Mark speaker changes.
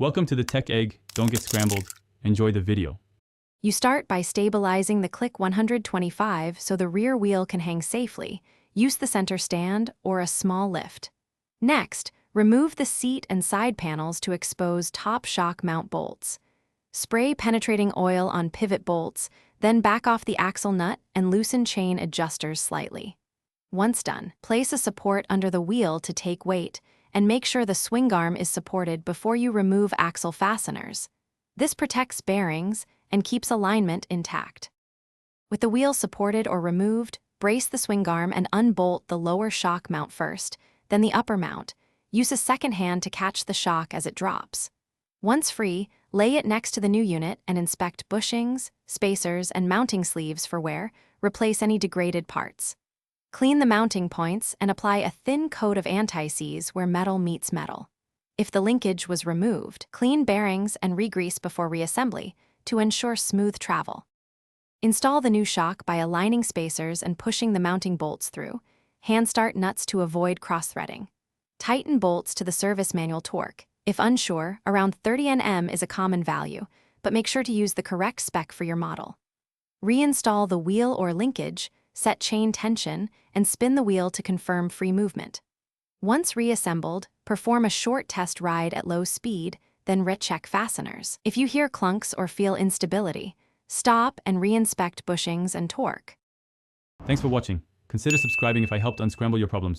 Speaker 1: Welcome to the Tech Egg. Don't get scrambled. Enjoy the video.
Speaker 2: You start by stabilizing the click 125 so the rear wheel can hang safely. Use the center stand or a small lift. Next, remove the seat and side panels to expose top shock mount bolts. Spray penetrating oil on pivot bolts, then back off the axle nut and loosen chain adjusters slightly. Once done, place a support under the wheel to take weight, and make sure the swing arm is supported before you remove axle fasteners. This protects bearings and keeps alignment intact. With the wheel supported or removed, brace the swing arm and unbolt the lower shock mount first, then the upper mount. Use a second hand to catch the shock as it drops. Once free, lay it next to the new unit and inspect bushings, spacers, and mounting sleeves for wear. Replace any degraded parts. Clean the mounting points and apply a thin coat of anti-seize where metal meets metal. If the linkage was removed, clean bearings and re-grease before reassembly to ensure smooth travel. Install the new shock by aligning spacers and pushing the mounting bolts through. Hand start nuts to avoid cross-threading. Tighten bolts to the service manual torque. If unsure, around 30 Nm is a common value, but make sure to use the correct spec for your model. Reinstall the wheel or linkage, set chain tension, and spin the wheel to confirm free movement. Once reassembled, perform a short test ride at low speed, then recheck fasteners. If you hear clunks or feel instability, stop and reinspect bushings and torque.
Speaker 1: Thanks for watching. Consider subscribing if I helped unscramble your problems.